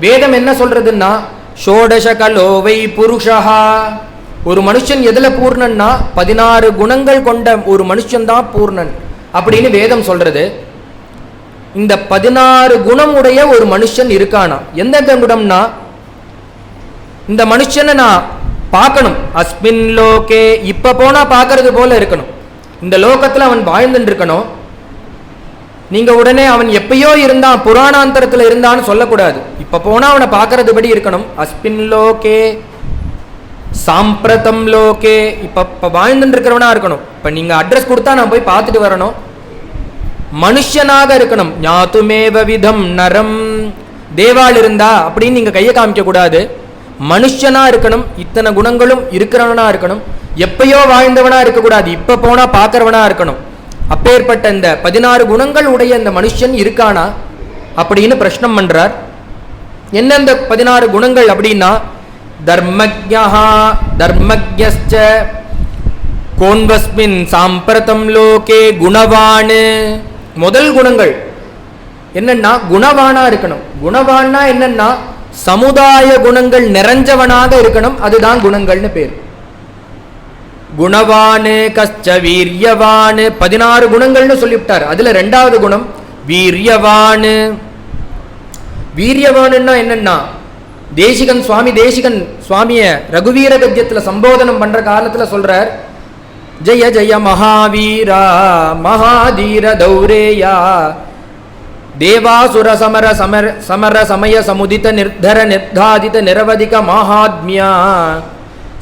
வேதம் என்ன சொல்றதுன்னா ஷோடச கலோவை புருஷா, ஒரு மனுஷன் எதுல பூர்ணன்னா 16 குணங்கள் கொண்ட ஒரு மனுஷன் தான் பூர்ணன் அப்படின்னு வேதம் சொல்றது. இந்த 16 குணம் உடைய ஒரு மனுஷன் இருக்கானா? எந்த குணம்னா, இந்த மனுஷனை நான் பார்க்கணும், அஸ்மின் லோகே, இப்ப போனா பார்க்கறது போல இருக்கணும், இந்த லோகத்துல அவன் வாழ்ந்துட்டு இருக்கணும். நீங்க உடனே அவன் எப்பயோ இருந்தான், புராணாந்தரத்துல இருந்தான்னு சொல்லக்கூடாது, இப்ப போனா அவனை பார்க்கறது படி இருக்கணும். அஸ்மின் லோகே சாம்பிரதம் லோகே, இப்ப வாழ்ந்துட்டு இருக்கிறவனா இருக்கணும். இப்ப நீங்க அட்ரஸ் கொடுத்தா நான் போய் பார்த்துட்டு வரணும். மனுஷனாக இருக்கணும். ஞாதுமேவ விதம் நரம், தேவாள் இருந்தா அப்படின்னு நீங்க கையை காமிக்க கூடாது. மனுஷனா இருக்கணும், இத்தனை குணங்களும் இருக்கிறவனா இருக்கணும். எப்பயோ வாழ்ந்தவனா இருக்கக்கூடாது, இப்ப போனா பார்க்கறவனா இருக்கணும். அப்பேற்பட்ட இந்த 16 குணங்கள் உடைய இந்த மனுஷன் இருக்கானா அப்படின்னு பிரஷ்னம் பண்றார். என்ன இந்த 16 குணங்கள் அப்படின்னா, தர்மஜ்ஞா தர்மஜ்ஞஸ்ச கோன்வஸ்மின் சாம்பிரதம் லோகே குணவான். முதல் குணங்கள் என்னன்னா குணவானா இருக்கணும். குணவான்னா என்னன்னா சமுதாய குணங்கள் நிறைஞ்சவனாக இருக்கணும், அதுதான் குணங்கள்னு பேர். குணவானு கஷ்ட வீரியவானு 16 குணங்கள்னு சொல்லிவிட்டார். அதுல 2வது குணம் வீரியவானு. வீரியவானுன்னா என்னன்னா, தேசிகன் சுவாமிய ரகுவீர கத்தியத்துல சம்போதனம் பண்ற காலத்துல சொல்றார், ஜெய ஜெய மகாவீரா மகாதீர தௌரேயா தேவாசுர சமர சமர சமர சமய சமுதித நிர்தர நிர்தாதித நிரவதிக மகாத்மியா.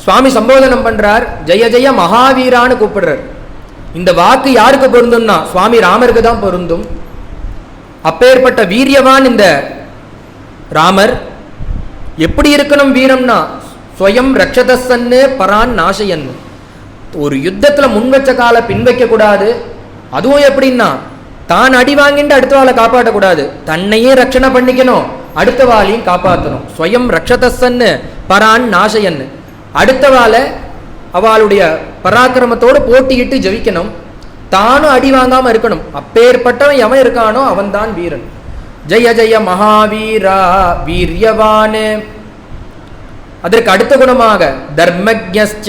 சுவாமி சம்போதனம் பண்றார், ஜெய ஜெய மகாவீரான்னு கூப்பிடுறார். இந்த வாக்கு யாருக்கு பொருந்தும்னா சுவாமி ராமருக்கு தான் பொருந்தும். அப்பேற்பட்ட வீரியவான் இந்த ராமர். எப்படி இருக்கணும் வீரம்னா, ஸ்வயம் ரக்ஷதசன்னு பரான் நாசயன். ஒரு யுத்தத்துல முன் வச்ச கால பின் வைக்க கூடாது. அதுவும் எப்படின்னா, தான் அடி வாங்கிட்டு அடுத்த வாழை காப்பாற்றக்கூடாது, தன்னையே ரட்சணை பண்ணிக்கணும், அடுத்த வாழையும் காப்பாற்றணும். ஸ்வயம் ரக்ஷதசன்னு பரான் நாசயன். அடுத்த வாழை அவளுடைய பராக்கிரமத்தோடு போட்டியிட்டு ஜெயிக்கணும், தானும் அடி வாங்காம இருக்கணும். அப்பேற்பட்டவன் எவன் இருக்கானோ அவன் தான் வீரன். ஜெய ஜெய மகாவீரா வீரியவான். அதற்கு அடுத்த குணமாக தர்மஜ்ஞஸ்ச